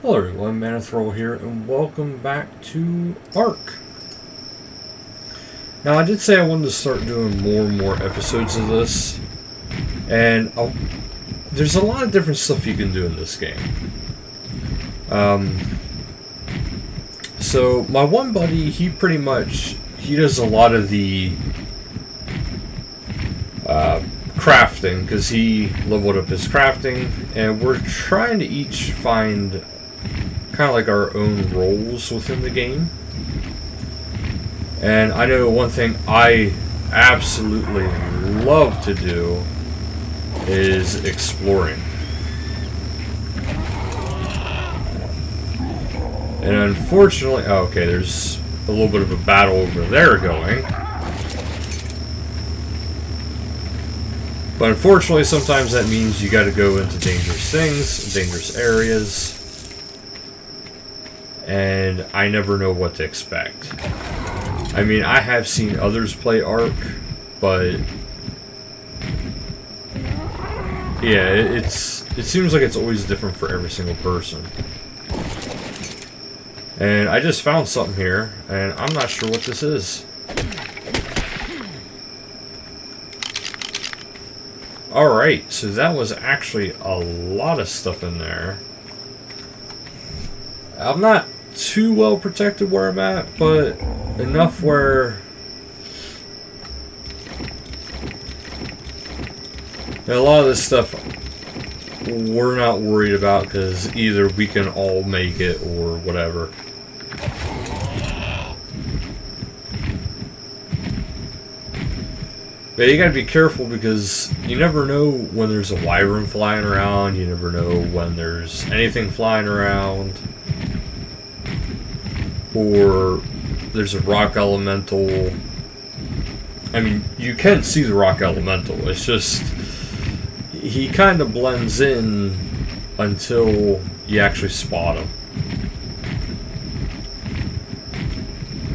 Hello everyone, Manathrall here, and welcome back to Ark. Now, I did say I wanted to start doing more and more episodes of this, and there's a lot of different stuff you can do in this game. So, my one buddy, he does a lot of the crafting, because he leveled up his crafting, and we're trying to each find kind of like our own roles within the game. And I know one thing I absolutely love to do is exploring. And unfortunately, oh, okay, there's a little bit of a battle over there going. But unfortunately, sometimes that means you gotta go into dangerous things, dangerous areas. And I never know what to expect. I mean, I have seen others play Ark, but yeah, it seems like it's always different for every single person. And I just found something here, and I'm not sure what this is. Alright, so that was actually a lot of stuff in there. I'm not too well protected where I'm at, but enough where a lot of this stuff we're not worried about, because either we can all make it or whatever. But you gotta be careful, because you never know when there's a Wyvern flying around, you never know when there's anything flying around. Or there's a rock elemental. I mean, you can see the rock elemental. It's just he kind of blends in until you actually spot him.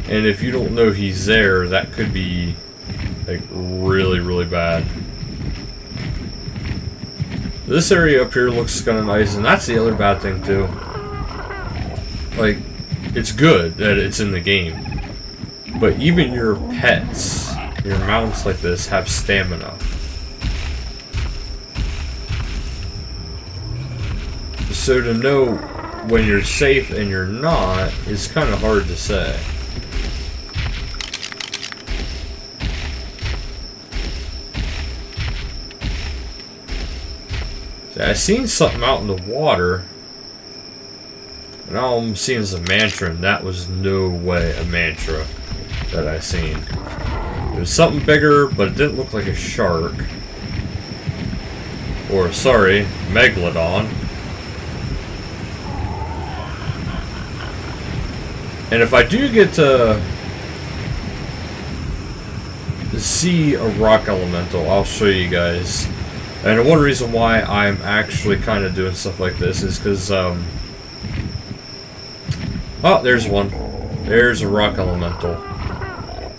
And if you don't know he's there, that could be like really, really bad. This area up here looks kind of nice, and that's the other bad thing too. Like, it's good that it's in the game, but even your pets, your mounts like this, have stamina. So to know when you're safe and you're not is kind of hard to say. So I seen something out in the water. And all I'm seeing is a mantra, and that was no way a mantra that I seen. It was something bigger, but it didn't look like a shark. Or, sorry, megalodon. And if I do get to see a rock elemental, I'll show you guys. And one reason why I'm actually kind of doing stuff like this is because, oh, there's one. There's a rock elemental.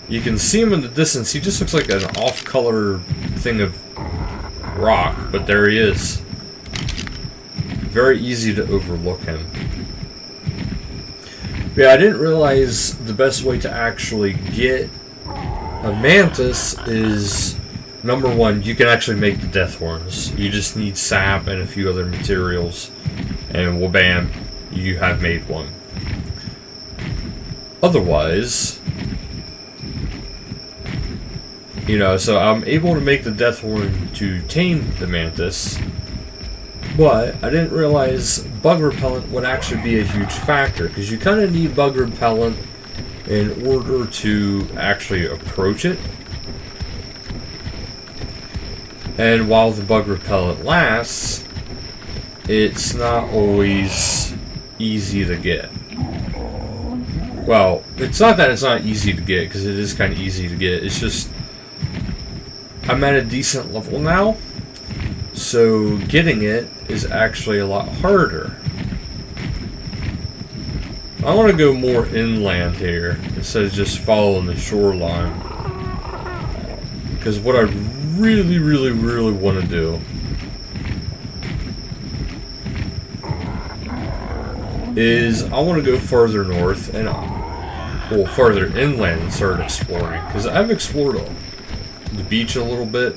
You can see him in the distance. He just looks like an off-color thing of rock, but there he is. Very easy to overlook him. But yeah, I didn't realize the best way to actually get a mantis is, number one, you can actually make the death horns. You just need sap and a few other materials, and well, bam, you have made one. Otherwise, you know, so I'm able to make the death horn to tame the mantis, but I didn't realize bug repellent would actually be a huge factor, because you kind of need bug repellent in order to actually approach it. And while the bug repellent lasts, it's not always easy to get. Well, it's not that it's not easy to get, because it is kind of easy to get. It's just, I'm at a decent level now, so getting it is actually a lot harder. I want to go more inland here, instead of just following the shoreline. Because what I really, really, really want to do is I want to go further north and, well, further inland and start exploring. Because I've explored the beach a little bit.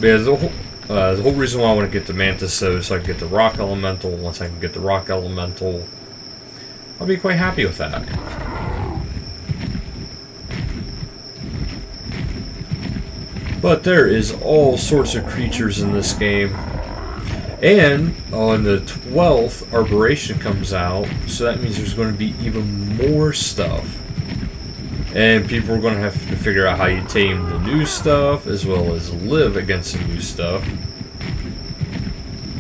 But yeah, the whole reason why I want to get the Mantis, though, is so I can get the Rock Elemental. Once I can get the Rock Elemental, I'll be quite happy with that. But there is all sorts of creatures in this game. And on the 12th, Arboration comes out, so that means there's going to be even more stuff. And people are going to have to figure out how you tame the new stuff, as well as live against the new stuff.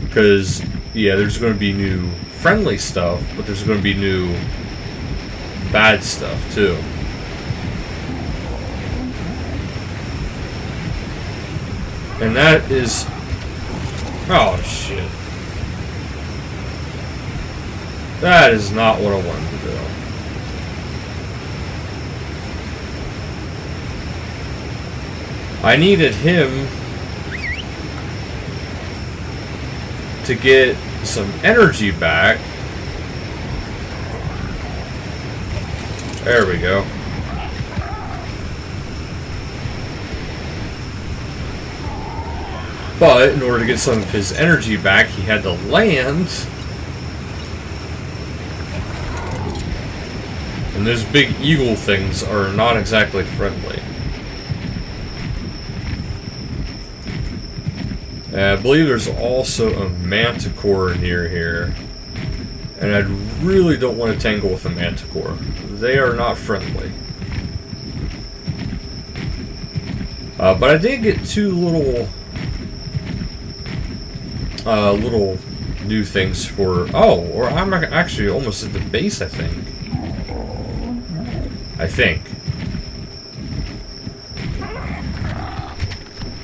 Because, yeah, there's going to be new friendly stuff, but there's going to be new bad stuff, too. And that is... oh, shit. That is not what I wanted to do. I needed him to get some energy back. There we go. But in order to get some of his energy back, he had to land. And those big eagle things are not exactly friendly. I believe there's also a manticore near here. And I really don't want to tangle with a manticore. They are not friendly. But I did get two little new things for... oh, or I'm actually almost at the base, I think.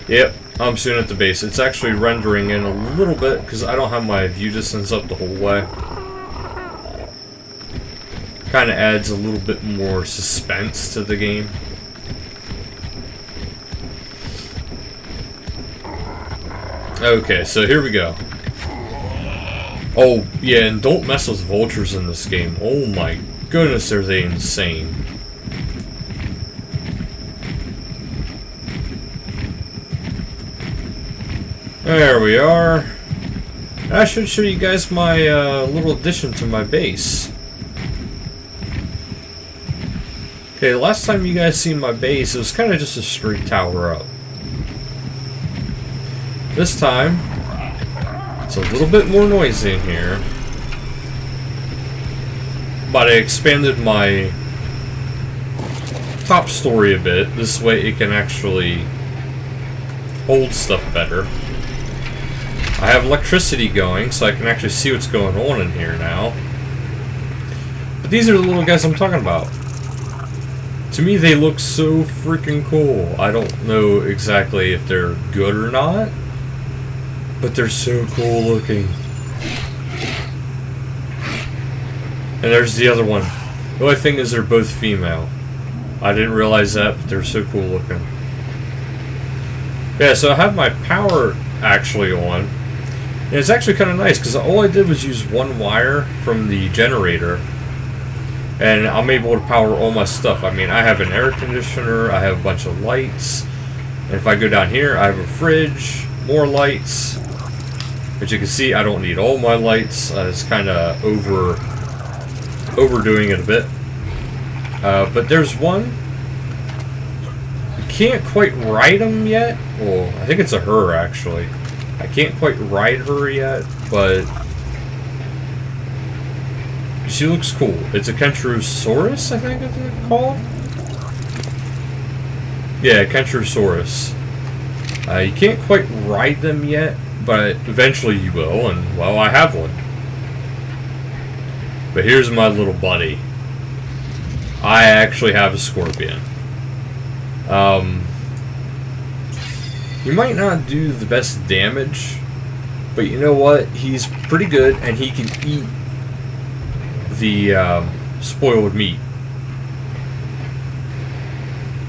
Yep, I'm soon at the base. It's actually rendering in a little bit, because I don't have my view distance up the whole way. Kind of adds a little bit more suspense to the game. Okay, so here we go. Oh, yeah, and don't mess with vultures in this game. Oh my goodness, are they insane. There we are. I should show you guys my little addition to my base. Okay, last time you guys seen my base, it was kind of just a straight tower up. This time, it's a little bit more noisy in here. But I expanded my top story a bit. This way it can actually hold stuff better. I have electricity going, so I can actually see what's going on in here now. But these are the little guys I'm talking about. To me, they look so freaking cool. I don't know exactly if they're good or not, but they're so cool looking. And there's the other one. The only thing is they're both female. I didn't realize that, but they're so cool looking. Yeah, so I have my power actually on. And it's actually kind of nice, because all I did was use one wire from the generator. And I'm able to power all my stuff. I mean, I have an air conditioner, I have a bunch of lights. And if I go down here, I have a fridge, more lights. As you can see, I don't need all my lights. It's kind of overdoing it a bit. But there's one. You can't quite ride him yet. Well, I think it's a her, actually. I can't quite ride her yet, but she looks cool. It's a Kentrosaurus, I think it's called. Yeah, Kentrosaurus. You can't quite ride them yet, but eventually you will, and, well, I have one. But here's my little buddy. I actually have a scorpion. He might not do the best damage, but you know what? He's pretty good, and he can eat the spoiled meat.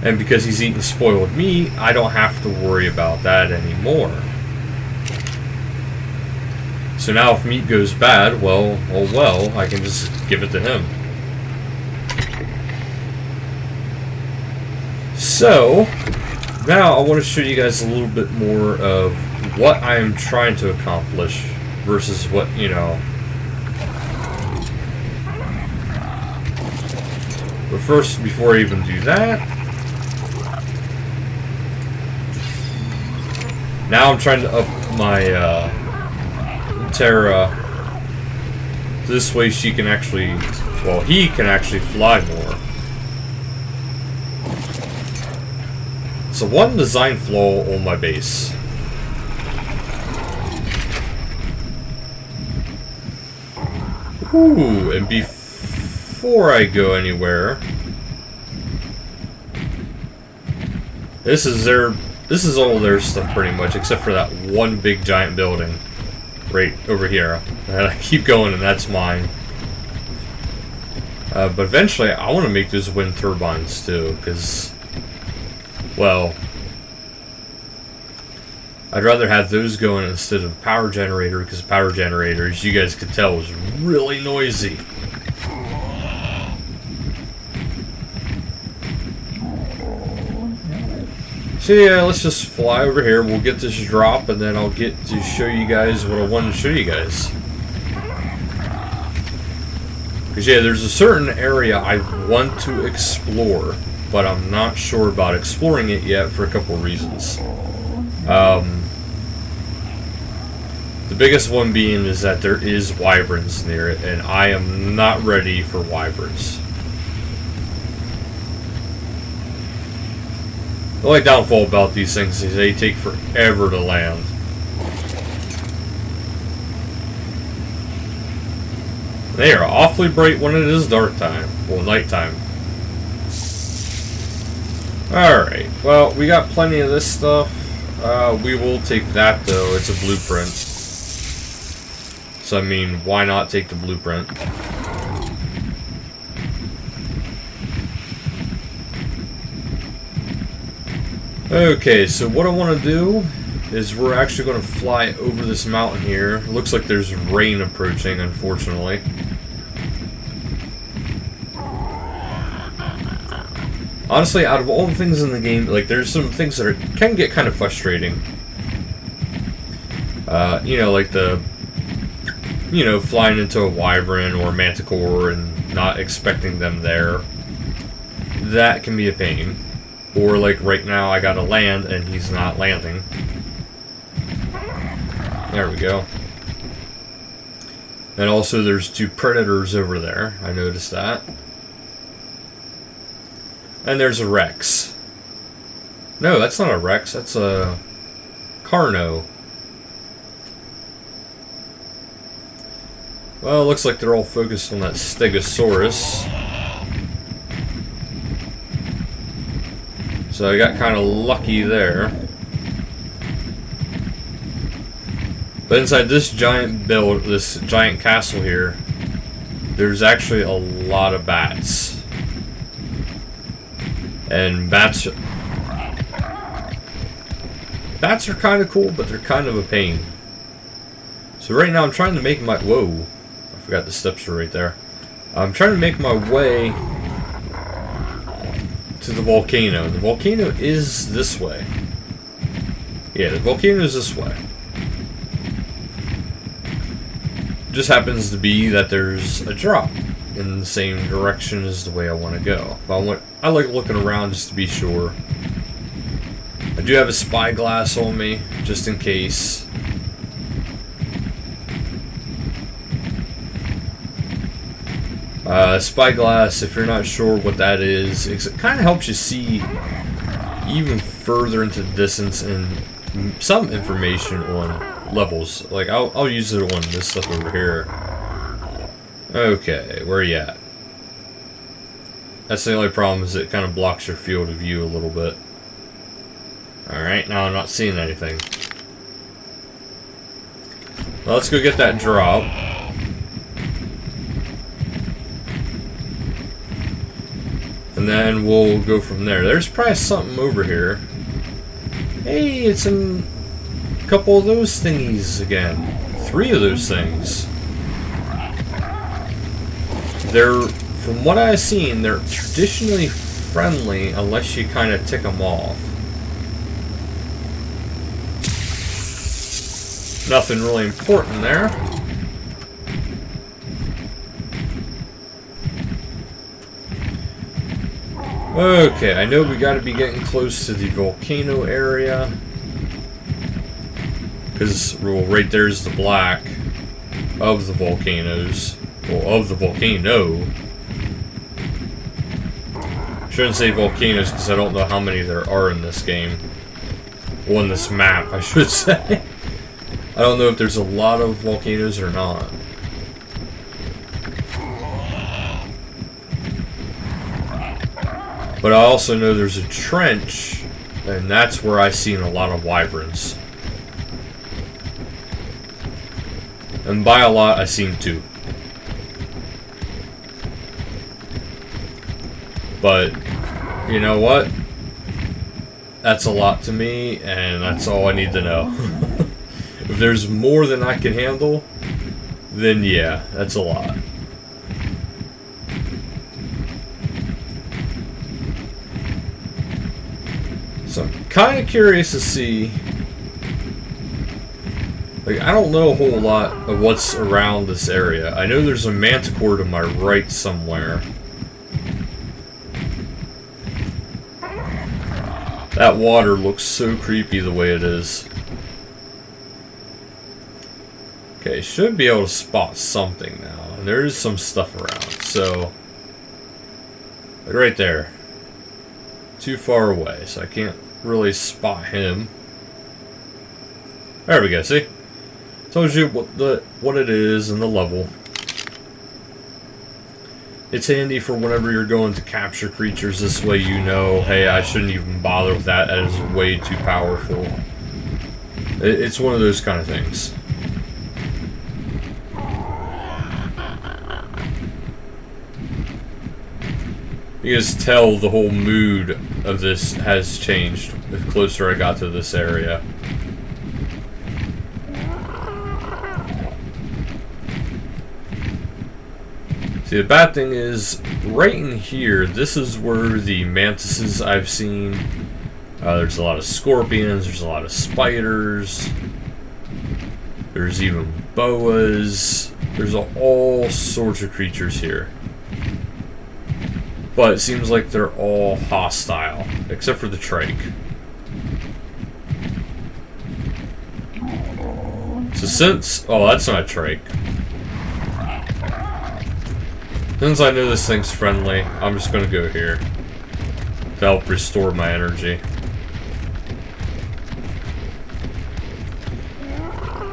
And because he's eating spoiled meat, I don't have to worry about that anymore. So now if meat goes bad, well, oh well, I can just give it to him. So, now I want to show you guys a little bit more of what I am trying to accomplish versus what, you know. But first, before I even do that, now I'm trying to up my Terra. This way she can actually, well, he can actually fly more. So one design flaw on my base. Ooh, and before I go anywhere, this is all their stuff pretty much, except for that one big giant building right over here. And I keep going, and that's mine. But eventually, I want to make those wind turbines too, because, well, I'd rather have those going instead of power generator, because power generator, as you guys could tell, was really noisy. So yeah, let's just fly over here. We'll get this drop, and then I'll get to show you guys what I wanted to show you guys. Because yeah, there's a certain area I want to explore, but I'm not sure about exploring it yet for a couple of reasons. The biggest one being is that there is wyverns near it, and I am not ready for wyverns. The only downfall about these things is they take forever to land. They are awfully bright when it is dark time, well, nighttime. Alright, well, we got plenty of this stuff. We will take that though, it's a blueprint. So I mean, why not take the blueprint? Okay, so what I want to do is we're actually going to fly over this mountain here. Looks like there's rain approaching, unfortunately. Honestly, out of all the things in the game, like, there's some things that can get kind of frustrating. You know, like flying into a wyvern or a manticore and not expecting them there. That can be a pain. Or like right now I gotta land and he's not landing. There we go. And also there's two predators over there. I noticed that. And there's a Rex. No, that's not a Rex. That's a Carno. Well, it looks like they're all focused on that Stegosaurus. So I got kind of lucky there. But inside this giant this giant castle here, there's actually a lot of bats. And bats are kind of cool, but they're kind of a pain. So right now I'm trying to make my... Whoa. I forgot the steps are right there. I'm trying to make my way to the volcano. The volcano is this way. Yeah, the volcano is this way. Just happens to be that there's a drop in the same direction as the way I want to go. But I like looking around just to be sure. I do have a spyglass on me, just in case. Spyglass, if you're not sure what that is, it kind of helps you see even further into the distance and some information on levels. Like, I'll use it on this stuff over here. Okay, where are you at? That's the only problem, is it kind of blocks your field of view a little bit. Alright, now I'm not seeing anything. Well, let's go get that drop. And then we'll go from there. There's probably something over here. Hey, it's a couple of those thingies again. 3 of those things. They're, from what I've seen, they're traditionally friendly unless you kind of tick them off. Nothing really important there. Okay, I know we gotta be getting close to the volcano area. Because, well, right there's the black of the volcanoes. Well, of the volcano. Shouldn't say volcanoes because I don't know how many there are in this game. Well, in this map, I should say. I don't know if there's a lot of volcanoes or not. But I also know there's a trench, and that's where I've seen a lot of wyverns. And by a lot, I've seen 2. But, you know what? That's a lot to me, and that's all I need to know. If there's more than I can handle, then yeah, that's a lot. So I'm kind of curious to see. Like, I don't know a whole lot of what's around this area. I know there's a manticore to my right somewhere. That water looks so creepy the way it is. Okay, should be able to spot something now. And there is some stuff around, so... Like right there. Too far away, so I can't really spot him. There we go, see? Tells you what it is and the level. It's handy for whenever you're going to capture creatures. This way you know, hey, I shouldn't even bother with that. That is way too powerful. It's one of those kind of things. You just tell the whole mood of this has changed the closer I got to this area. See, the bad thing is, right in here, this is where the mantises I've seen. There's a lot of scorpions, there's a lot of spiders. There's even boas. There's all sorts of creatures here. But it seems like they're all hostile, except for the trike. So since... Oh, that's not a trike. Since I know this thing's friendly, I'm just gonna go here to help restore my energy.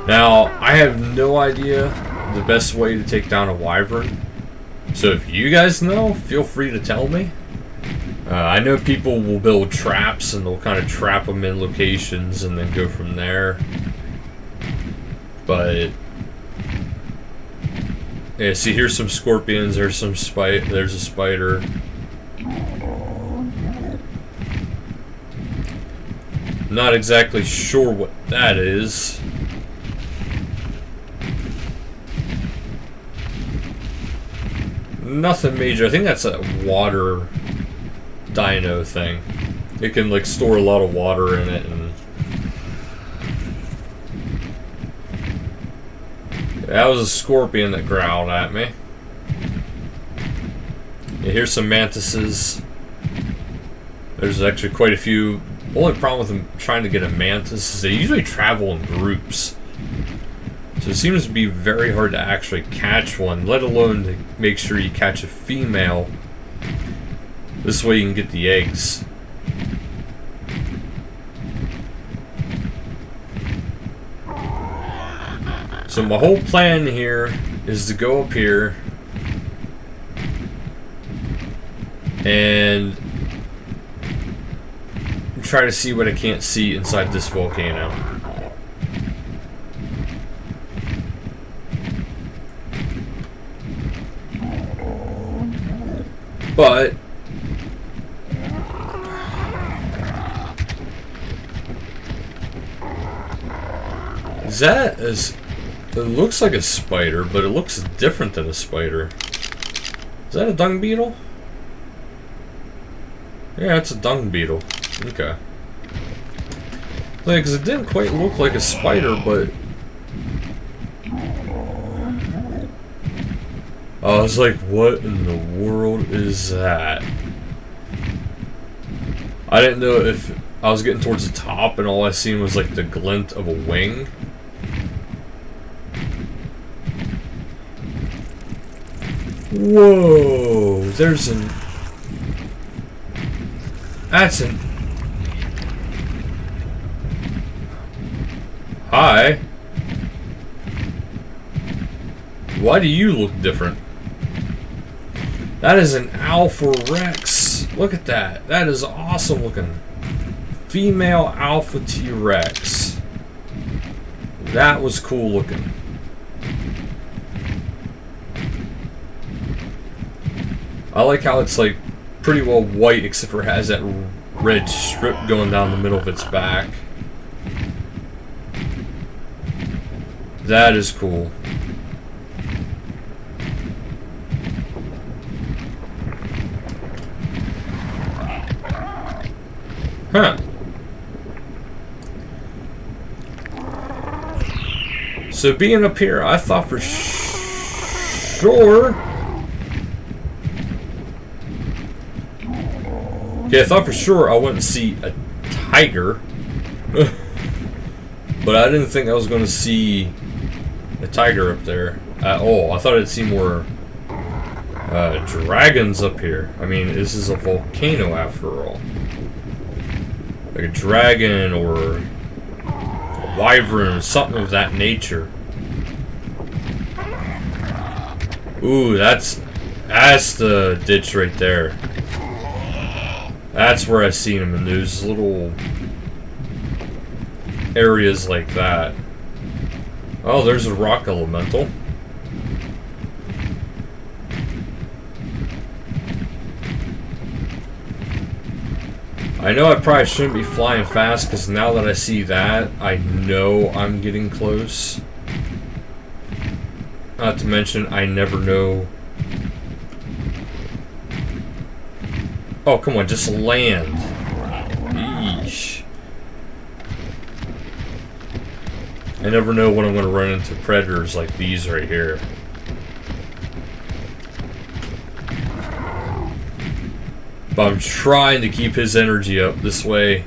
Now, I have no idea the best way to take down a wyvern. So if you guys know, feel free to tell me. I know people will build traps and they'll kind of trap them in locations and then go from there. But yeah, see, here's some scorpions. There's some there's a spider. Not exactly sure what that is. Nothing major. I think that's a water dino thing. It can like store a lot of water in it, and that was a scorpion that growled at me. Yeah, here's some mantises. There's actually quite a few. The only problem with them trying to get a mantis is they usually travel in groups. So it seems to be very hard to actually catch one, let alone to make sure you catch a female. This way you can get the eggs. So my whole plan here is to go up here and try to see what I can't see inside this volcano. But Is that as... It looks like a spider, but it looks different than a spider. Is that a dung beetle? Yeah, it's a dung beetle. Okay. Like, 'cause it didn't quite look like a spider, but... I was like, what in the world is that? I didn't know if I was getting towards the top and all I seen was like the glint of a wing. Whoa, there's an... That's an... Hi. Why do you look different? That is an Alpha Rex. Look at that. That is awesome looking. Female Alpha T-Rex. That was cool looking. I like how it's like pretty well white except for it has that red strip going down the middle of its back. That is cool. Huh. So being up here, I thought for sure... Okay, I thought for sure I wouldn't see a tiger. But I didn't think I was going to see a tiger up there at all. I thought I'd see more dragons up here. I mean, this is a volcano after all. Like a dragon or a wyvern, something of that nature. Ooh, that's the ditch right there. That's where I seen them in those little areas like that. Oh, there's a rock elemental. I know I probably shouldn't be flying fast because now that I see that, I know I'm getting close. Not to mention, I never know. Oh, come on, just land. Yeesh. I never know when I'm going to run into predators like these right here. But I'm trying to keep his energy up this way.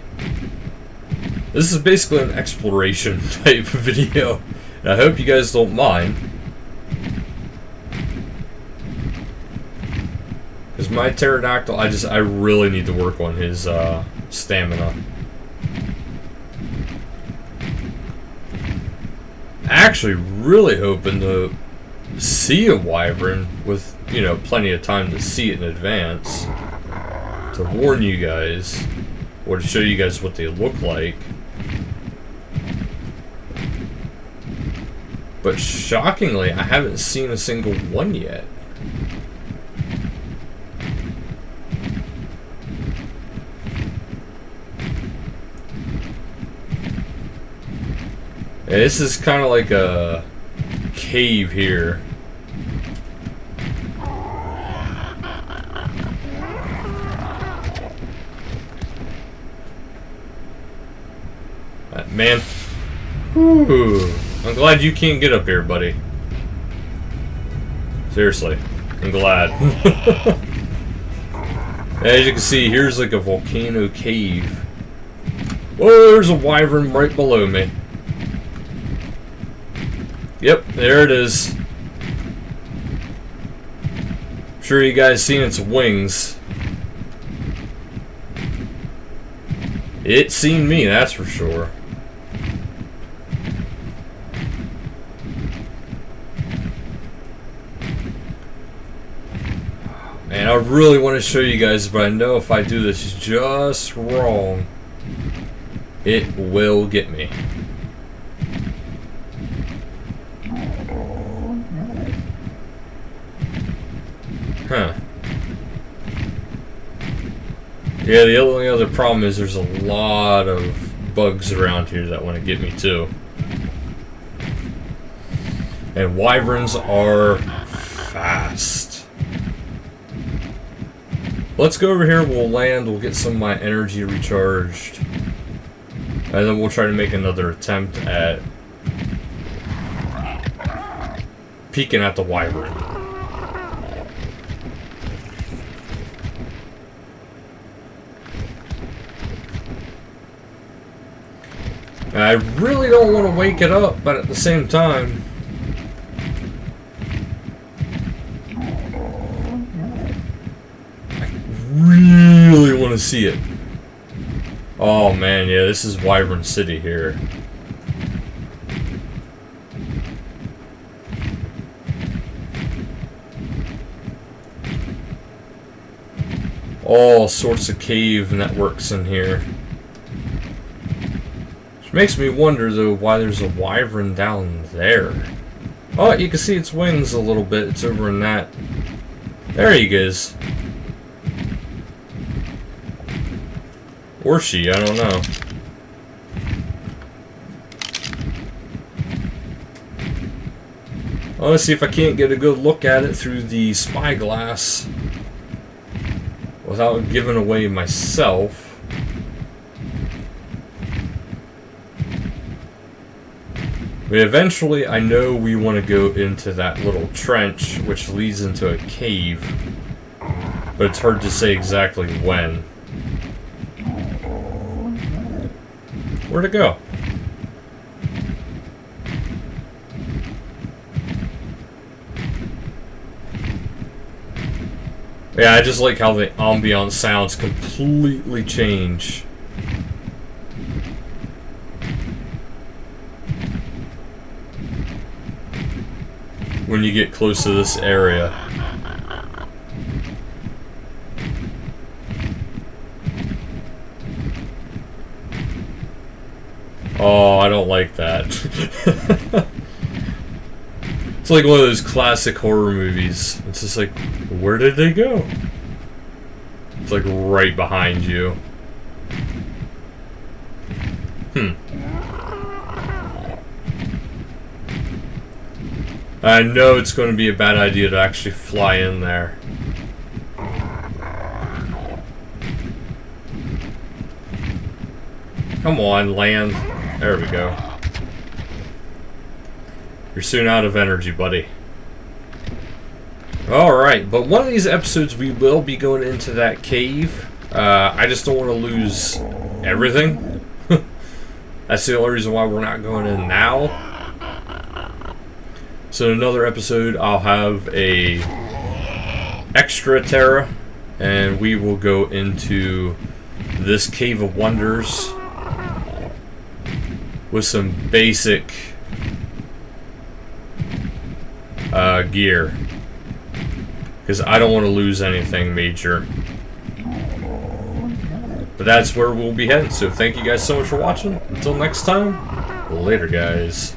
This is basically an exploration type of video. And I hope you guys don't mind. Because my pterodactyl, I really need to work on his stamina. Actually really hoping to see a wyvern with, you know, plenty of time to see it in advance. To warn you guys, or to show you guys what they look like. But shockingly, I haven't seen a single one yet. Yeah, this is kind of like a cave here. Man, whew. I'm glad you can't get up here, buddy. Seriously, I'm glad. As you can see, here's like a volcano cave. Whoa, there's a wyvern right below me. Yep, there it is. I'm sure you guys seen its wings. It's seen me, that's for sure. And I really want to show you guys, but I know if I do this just wrong, it will get me. Huh. Yeah, the only other problem is there's a lot of bugs around here that want to get me too. And wyverns are fast. Let's go over here, we'll land, we'll get some of my energy recharged. And then we'll try to make another attempt at peeking at the wyvern. And I really don't want to wake it up, but at the same time, I really want to see it. Oh man, yeah, this is Wyvern City here. All sorts of cave networks in here. Which makes me wonder though why there's a wyvern down there. Oh, you can see its wings a little bit. It's over in that. There he goes. Or she, I don't know. Well, let's see if I can't get a good look at it through the spyglass without giving away myself. But eventually, I know we want to go into that little trench, which leads into a cave. But it's hard to say exactly when. Where'd it go? Yeah, I just like how the ambient sounds completely change. When you get close to this area. Oh, I don't like that. It's like one of those classic horror movies. It's just like, where did they go? It's like right behind you. I know it's going to be a bad idea to actually fly in there. Come on, land. There we go. You're soon out of energy, buddy. Alright, but one of these episodes we will be going into that cave. I just don't want to lose everything. That's the only reason why we're not going in now. So in another episode, I'll have a extra Terra, and we will go into this Cave of Wonders with some basic gear, because I don't want to lose anything major. But that's where we'll be headed. So thank you guys so much for watching. Until next time, later guys.